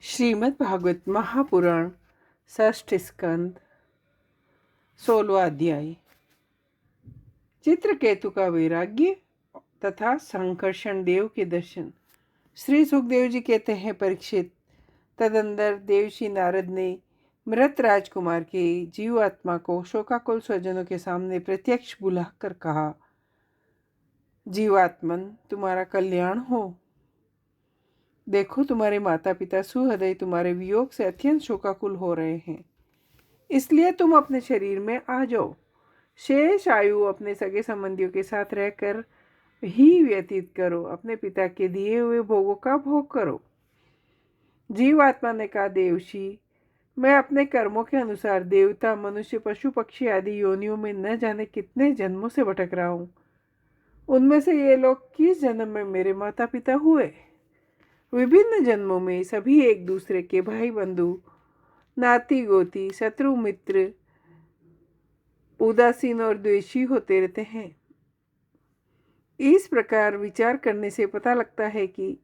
श्रीमद् भागवत महापुराण षष्ठ स्कंद 16वां अध्याय। चित्रकेतु का वैराग्य तथा संकर्षण देव के दर्शन। श्री सुखदेव जी कहते हैं, परीक्षित, तदंतर देवशी नारद ने मृत राजकुमार के जीवात्मा को शोकाकुल स्वजनों के सामने प्रत्यक्ष बुलाकर कहा, जीवात्मन, तुम्हारा कल्याण हो। देखो, तुम्हारे माता पिता सुहृदय तुम्हारे वियोग से अत्यंत शोकाकुल हो रहे हैं, इसलिए तुम अपने शरीर में आ जाओ। शेष आयु अपने सगे संबंधियों के साथ रहकर ही व्यतीत करो, अपने पिता के दिए हुए भोगों का भोग करो। जीवात्मा ने कहा, देवशी, मैं अपने कर्मों के अनुसार देवता, मनुष्य, पशु पक्षी आदि योनियों में न जाने कितने जन्मों से भटक रहा हूँ। उनमें से ये लोग किस जन्म में मेरे माता पिता हुए? विभिन्न जन्मों में सभी एक दूसरे के भाई बंधु, नाती गोती, शत्रु मित्र, उदासीन और द्वेषी होते रहते हैं। इस प्रकार विचार करने से पता लगता है कि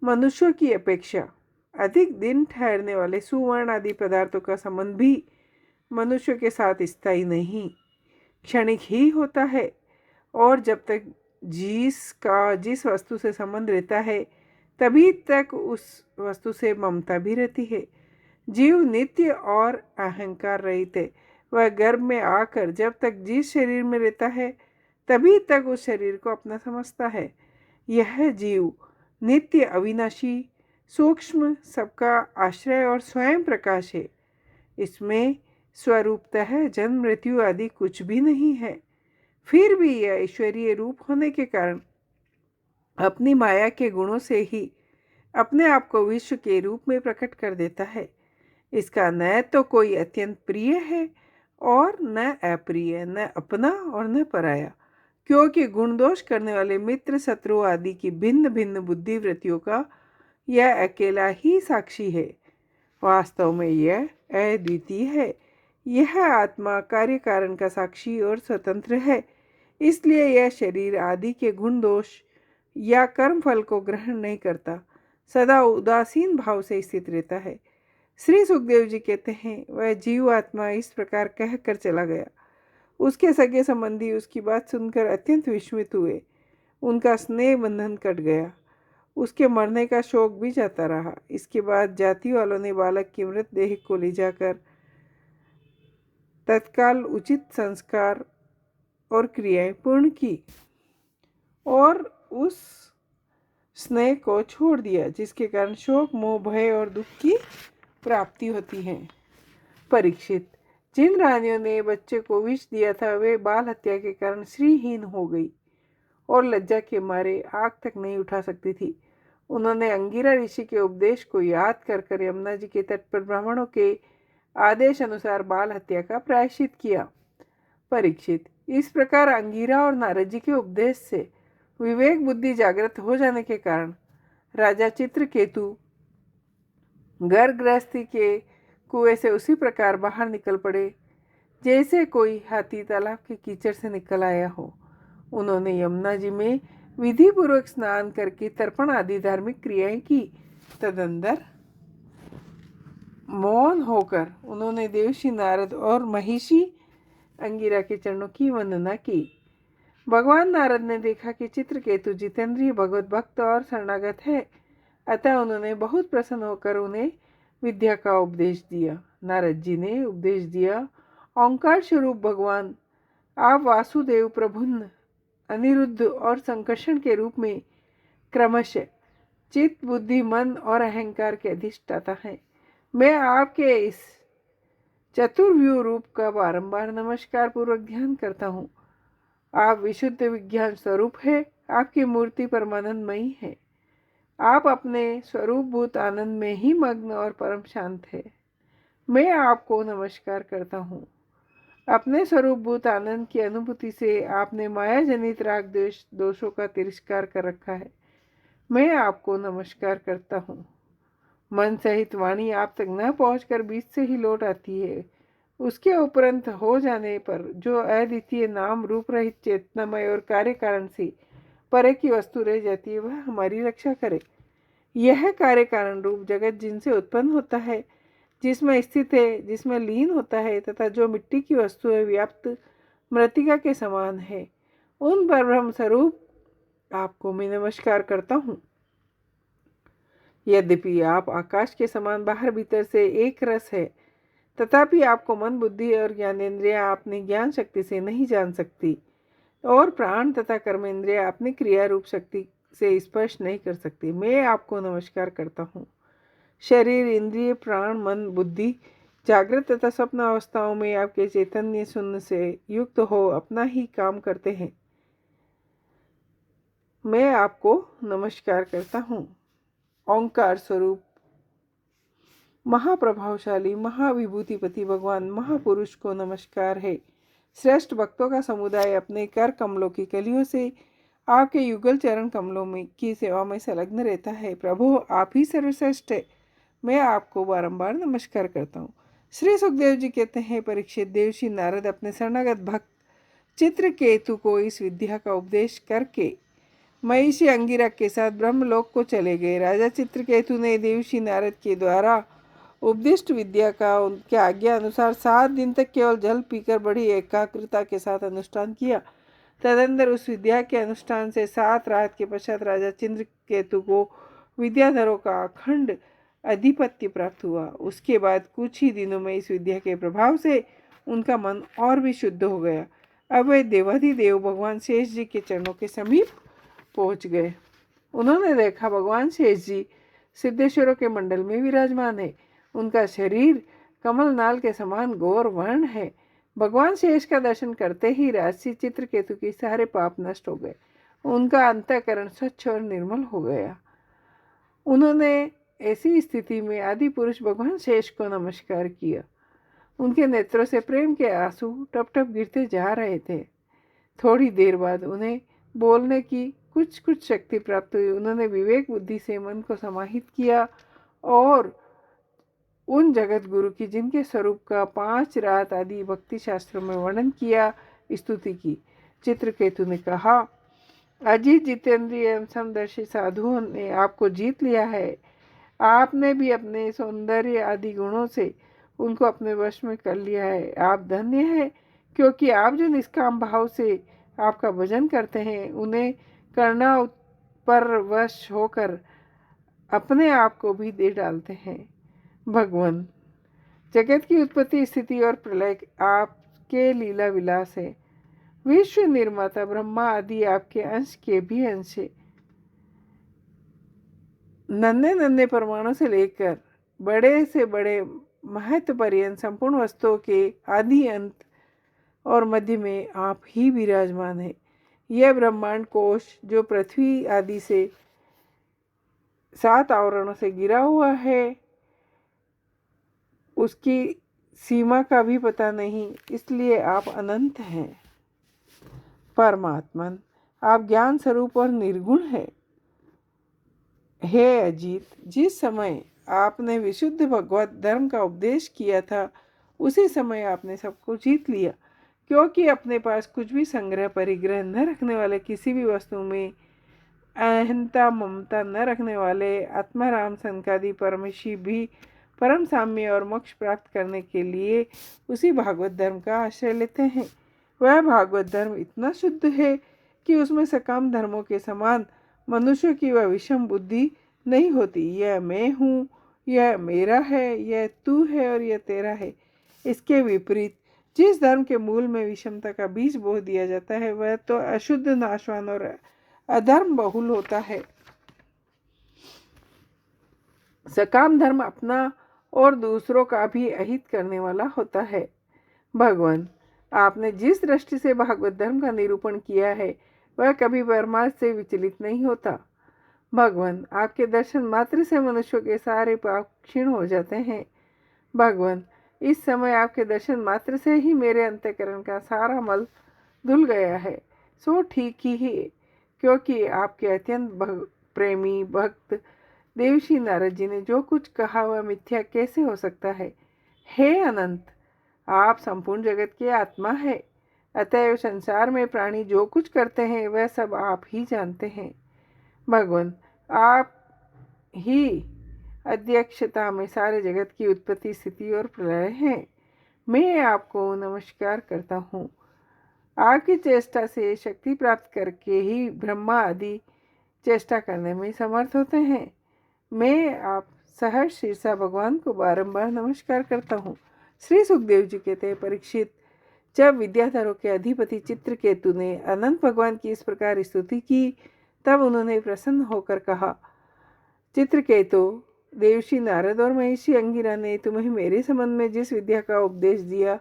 मनुष्यों की अपेक्षा अधिक दिन ठहरने वाले सुवर्ण आदि पदार्थों का संबंध भी मनुष्यों के साथ स्थायी नहीं, क्षणिक ही होता है। और जब तक जिस वस्तु से संबंध रहता है, तभी तक उस वस्तु से ममता भी रहती है। जीव नित्य और अहंकार रहित है। वह गर्भ में आकर जब तक जिस शरीर में रहता है, तभी तक उस शरीर को अपना समझता है। यह जीव नित्य, अविनाशी, सूक्ष्म, सबका आश्रय और स्वयं प्रकाश है। इसमें स्वरूपतः जन्म मृत्यु आदि कुछ भी नहीं है। फिर भी यह ईश्वरीय रूप होने के कारण अपनी माया के गुणों से ही अपने आप को विश्व के रूप में प्रकट कर देता है। इसका न तो कोई अत्यंत प्रिय है और न अप्रिय, न अपना और न पराया, क्योंकि गुण दोष करने वाले मित्र, शत्रु आदि की भिन्न भिन्न बुद्धिवृत्तियों का यह अकेला ही साक्षी है। वास्तव में यह अद्वितीय है। यह आत्मा कार्य कारण का साक्षी और स्वतंत्र है। इसलिए यह शरीर आदि के गुण दोष या कर्म फल को ग्रहण नहीं करता, सदा उदासीन भाव से स्थित रहता है। श्री सुखदेव जी कहते हैं, वह जीव आत्मा इस प्रकार कह कर चला गया। उसके सगे संबंधी उसकी बात सुनकर अत्यंत विस्मित हुए। उनका स्नेह बंधन कट गया। उसके मरने का शोक भी जाता रहा। इसके बाद जाति वालों ने बालक की मृत देह को ले जाकर तत्काल उचित संस्कार और क्रियाएं पूर्ण की और उस स्नेह को छोड़ दिया, जिसके कारण शोक, मोह, भय और दुख की प्राप्ति होती है। परीक्षित, जिन रानियों ने बच्चे को विष दिया था, वे बाल हत्या के कारण श्रीहीन हो गई और लज्जा के मारे आग तक नहीं उठा सकती थी। उन्होंने अंगिरा ऋषि के उपदेश को याद कर यमुना जी के तट पर ब्राह्मणों के आदेश अनुसार बाल हत्या का प्रायश्चित किया। परीक्षित, इस प्रकार अंगिरा और नारद जी के उपदेश से विवेक बुद्धि जागृत हो जाने के कारण राजा चित्रकेतु घर गृहस्थी के कुएं से उसी प्रकार बाहर निकल पड़े जैसे कोई हाथी तालाब के कीचड़ से निकल आया हो। उन्होंने यमुना जी में विधि पूर्वक स्नान करके तर्पण आदि धार्मिक क्रियाएं की। तदंतर मौन होकर उन्होंने देवशी नारद और महिषी अंगिरा के चरणों की वंदना की। भगवान नारद ने देखा कि चित्रकेतु जितेंद्रिय, भगवत भक्त और शरणागत है, अतः उन्होंने बहुत प्रसन्न होकर उन्हें विद्या का उपदेश दिया। नारद जी ने उपदेश दिया, ओंकार स्वरूप भगवान, आप वासुदेव, प्रभुन्न, अनिरुद्ध और संकर्षण के रूप में क्रमशः चित्त, बुद्धि, मन और अहंकार के अधिष्ठाता हैं। मैं आपके इस चतुर्व्यूह रूप का बारंबार नमस्कार पूर्वक ध्यान करता हूँ। आप विशुद्ध विज्ञान स्वरूप है। आपकी मूर्ति परमानंदमयी है। आप अपने स्वरूपभूत आनंद में ही मग्न और परम शांत है। मैं आपको नमस्कार करता हूँ। अपने स्वरूपभूत आनंद की अनुभूति से आपने माया जनित राग द्वेष दोषों का तिरस्कार कर रखा है। मैं आपको नमस्कार करता हूँ। मन सहित वाणी आप तक न पहुंचकर बीच से ही लौट आती है। उसके उपरंत हो जाने पर जो अद्वितीय नाम रूप रहित चेतनामय और कार्य कारण से परे की वस्तु रह जाती है, वह हमारी रक्षा करे। यह कार्य कारण रूप जगत जिनसे उत्पन्न होता है, जिसमें स्थित है, जिसमें लीन होता है तथा जो मिट्टी की वस्तु है व्याप्त मृतिका के समान है, उन पर ब्रह्म स्वरूप आपको मैं नमस्कार करता हूँ। यद्यपि आप आकाश के समान बाहर भीतर से एक रस है, तथापि आपको मन बुद्धि और ज्ञानेन्द्रिया अपनी ज्ञान शक्ति से नहीं जान सकती, और प्राण तथा कर्मेंद्रिया अपनी क्रिया रूप शक्ति से स्पर्श नहीं कर सकती। मैं आपको नमस्कार करता हूँ। शरीर, इंद्रिय, प्राण, मन, बुद्धि जागृत तथा स्वप्न अवस्थाओं में आपके चैतन्य शून्य से युक्त हो अपना ही काम करते हैं। मैं आपको नमस्कार करता हूँ। ओंकार स्वरूप महाप्रभावशाली महाविभूतिपति भगवान महापुरुष को नमस्कार है। श्रेष्ठ भक्तों का समुदाय अपने कर कमलों की कलियों से आपके युगल चरण कमलों में की सेवा में संलग्न रहता है। प्रभु, आप ही सर्वश्रेष्ठ है। मैं आपको बारंबार नमस्कार करता हूँ। श्री सुखदेव जी कहते हैं, परीक्षित, देवशी नारद अपने शरणागत भक्त चित्रकेतु को इस विद्या का उपदेश करके महिषी अंगिरा के साथ ब्रह्मलोक को चले गए। राजा चित्रकेतु ने देवशी नारद के द्वारा उपदिष्ट विद्या का उनके आज्ञा अनुसार 7 दिन तक केवल जल पीकर बड़ी एकाग्रता के साथ अनुष्ठान किया। तदंतर उस विद्या के अनुष्ठान से 7 रात के पश्चात राजा चित्रकेतु को विद्याधरों का अखंड अधिपत्य प्राप्त हुआ। उसके बाद कुछ ही दिनों में इस विद्या के प्रभाव से उनका मन और भी शुद्ध हो गया। अब वे देवाधिदेव भगवान शेष जी के चरणों के समीप पहुंच गए। उन्होंने देखा भगवान शेष जी सिद्धेश्वरों के मंडल में विराजमान है। उनका शरीर कमल नाल के समान गौर वर्ण है। भगवान शेष का दर्शन करते ही राजसी चित्रकेतु के सारे पाप नष्ट हो गए। उनका अंतःकरण स्वच्छ और निर्मल हो गया। उन्होंने ऐसी स्थिति में आदि पुरुष भगवान शेष को नमस्कार किया। उनके नेत्रों से प्रेम के आंसू टप टप गिरते जा रहे थे। थोड़ी देर बाद उन्हें बोलने की कुछ शक्ति प्राप्त हुई। उन्होंने विवेक बुद्धि से मन को समाहित किया और उन जगत गुरु की, जिनके स्वरूप का 5 रात आदि भक्ति शास्त्रों में वर्णन किया, स्तुति की। चित्रकेतु ने कहा, अजीत जितेंद्रिय एवं समदर्शी साधुओं ने आपको जीत लिया है। आपने भी अपने सौंदर्य आदि गुणों से उनको अपने वश में कर लिया है। आप धन्य हैं, क्योंकि आप जो निष्काम भाव से आपका भजन करते हैं, उन्हें करना पर वश होकर अपने आप को भी दे डालते हैं। भगवान, जगत की उत्पत्ति, स्थिति और प्रलय आपके लीला विलास है। विश्व निर्माता ब्रह्मा आदि आपके अंश के भी अंश है। नन्हे नन्हे परमाणु से लेकर बड़े से बड़े महत्व पर्यंत संपूर्ण वस्तुओं के आदि अंत और मध्य में आप ही विराजमान है। यह ब्रह्मांड कोश जो पृथ्वी आदि से 7 आवरणों से गिरा हुआ है, उसकी सीमा का भी पता नहीं, इसलिए आप अनंत हैं। परमात्मन, आप ज्ञान स्वरूप और निर्गुण है। हे अजीत, जिस समय आपने विशुद्ध भगवत धर्म का उपदेश किया था, उसी समय आपने सबको जीत लिया, क्योंकि अपने पास कुछ भी संग्रह परिग्रह न रखने वाले, किसी भी वस्तु में अहंता ममता न रखने वाले आत्माराम संकादि परमेशी भी परम साम्य और मोक्ष प्राप्त करने के लिए उसी भागवत धर्म का आश्रय लेते हैं। वह भागवत धर्म इतना शुद्ध है कि उसमें सकाम धर्मों के समान मनुष्य की वह विषम बुद्धि नहीं होती। यह मैं हूँ, यह मेरा है, यह तू है और यह तेरा है। इसके विपरीत जिस धर्म के मूल में विषमता का बीज बो दिया जाता है, वह तो अशुद्ध, नाशवान और अधर्म बहुल होता है। सकाम धर्म अपना और दूसरों का भी अहित करने वाला होता है। भगवान, आपने जिस दृष्टि से भागवत धर्म का निरूपण किया है, वह कभी परमार्थ से विचलित नहीं होता। भगवान, आपके दर्शन मात्र से मनुष्यों के सारे पाप क्षीण हो जाते हैं। भगवान, इस समय आपके दर्शन मात्र से ही मेरे अंतःकरण का सारा मल धुल गया है। सो ठीक ही है, क्योंकि आपके अत्यंत प्रेमी भक्त देवशी नारद जी ने जो कुछ कहा वह मिथ्या कैसे हो सकता है। हे अनंत, आप संपूर्ण जगत के आत्मा है, अतएव संसार में प्राणी जो कुछ करते हैं वह सब आप ही जानते हैं। भगवान, आप ही अध्यक्षता में सारे जगत की उत्पत्ति, स्थिति और प्रलय है। मैं आपको नमस्कार करता हूँ। आपकी चेष्टा से शक्ति प्राप्त करके ही ब्रह्मा आदि चेष्टा करने में समर्थ होते हैं। मैं आप सहर्ष शीर्षा भगवान को बारंबार नमस्कार करता हूँ। श्री सुखदेव जी कहते हैं, परीक्षित, जब विद्याधरों के अधिपति चित्रकेतु ने अनंत भगवान की इस प्रकार स्तुति की, तब उन्होंने प्रसन्न होकर कहा, चित्रकेतु, देवशी नारद और महिषी अंगिरा ने तुम्हें मेरे संबंध में जिस विद्या का उपदेश दिया,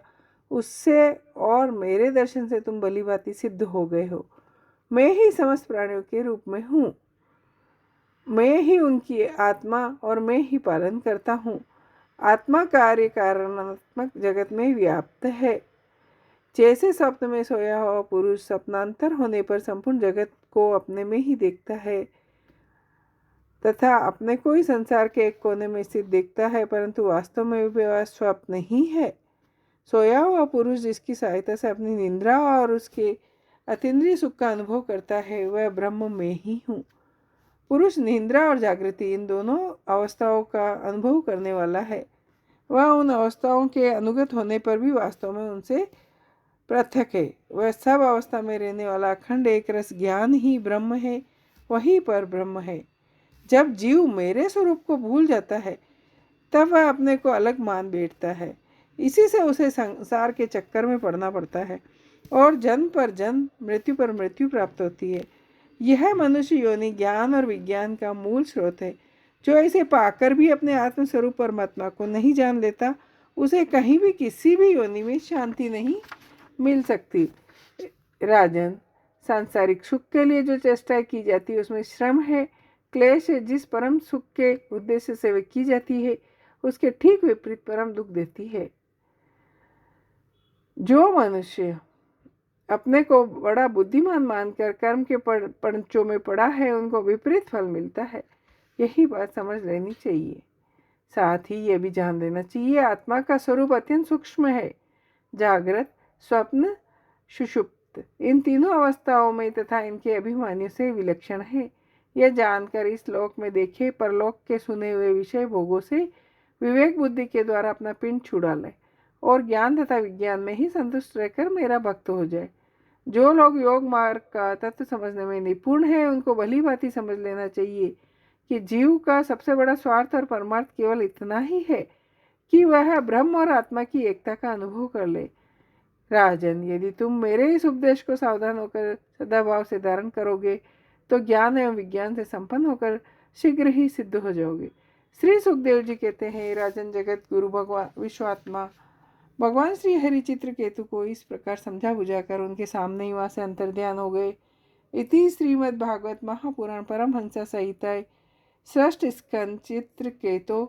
उससे और मेरे दर्शन से तुम भलीभांति सिद्ध हो गए हो। मैं ही समस्त प्राणियों के रूप में हूँ, मैं ही उनकी आत्मा और मैं ही पालन करता हूँ। आत्मा कार्य कारणात्मक जगत में व्याप्त है। जैसे स्वप्न में सोया हुआ पुरुष स्वप्नांतर होने पर संपूर्ण जगत को अपने में ही देखता है तथा अपने को ही संसार के एक कोने में स्थित देखता है, परंतु वास्तव में वह स्वप्न ही है। सोया हुआ पुरुष जिसकी सहायता से अपनी निद्रा और उसके अतीन्द्रिय सुख का अनुभव करता है, वह ब्रह्म में ही हूँ। पुरुष निद्रा और जागृति इन दोनों अवस्थाओं का अनुभव करने वाला है। वह उन अवस्थाओं के अनुगत होने पर भी वास्तव में उनसे पृथक है। वह सब अवस्था में रहने वाला अखंड एक रस ज्ञान ही ब्रह्म है, वही पर ब्रह्म है। जब जीव मेरे स्वरूप को भूल जाता है, तब वह अपने को अलग मान बैठता है। इसी से उसे संसार के चक्कर में पड़ना पड़ता है और जन्म पर जन्म, मृत्यु पर मृत्यु प्राप्त होती है। यह मनुष्य योनि ज्ञान और विज्ञान का मूल स्रोत है। जो इसे पाकर भी अपने आत्मस्वरूप परमात्मा को नहीं जान लेता, उसे कहीं भी किसी भी योनि में शांति नहीं मिल सकती। राजन, सांसारिक सुख के लिए जो चेष्टा की जाती है उसमें श्रम है, क्लेश है। जिस परम सुख के उद्देश्य से वे की जाती है, उसके ठीक विपरीत परम दुख देती है। जो मनुष्य अपने को बड़ा बुद्धिमान मानकर कर्म के पंचों में पड़ा है, उनको विपरीत फल मिलता है। यही बात समझ लेनी चाहिए। साथ ही यह भी जान लेना चाहिए, आत्मा का स्वरूप अत्यंत सूक्ष्म है। जागृत, स्वप्न, सुषुप्त, इन तीनों अवस्थाओं में तथा इनके अभिमानियों से विलक्षण है। यह जानकर इस लोक में देखे परलोक के सुने हुए विषय भोगों से विवेक बुद्धि के द्वारा अपना पिंड छुड़ा ले और ज्ञान तथा विज्ञान में ही संतुष्ट रहकर मेरा भक्त हो जाए। जो लोग योग मार्ग का तत्व समझने में निपुण है, उनको भली भांति समझ लेना चाहिए कि जीव का सबसे बड़ा स्वार्थ और परमार्थ केवल इतना ही है कि वह ब्रह्म और आत्मा की एकता का अनुभव कर ले। राजन, यदि तुम मेरे इस उपदेश को सावधान होकर सदाभाव से धारण करोगे, तो ज्ञान एवं विज्ञान से संपन्न होकर शीघ्र ही सिद्ध हो जाओगे। श्री सुखदेव जी कहते हैं, राजन, जगत गुरु भगवान विश्वात्मा भगवान श्री हरि चित्रकेतु को इस प्रकार समझा बुझाकर उनके सामने ही वहाँ से अंतर्ध्यान हो गए। इति श्रीमद् भागवत महापुराण परमहंस संहिता षष्ठ स्कंद चित्रकेतु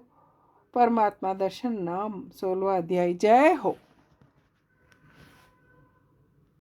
परमात्मा दर्शन नाम 16वां अध्याय। जय हो।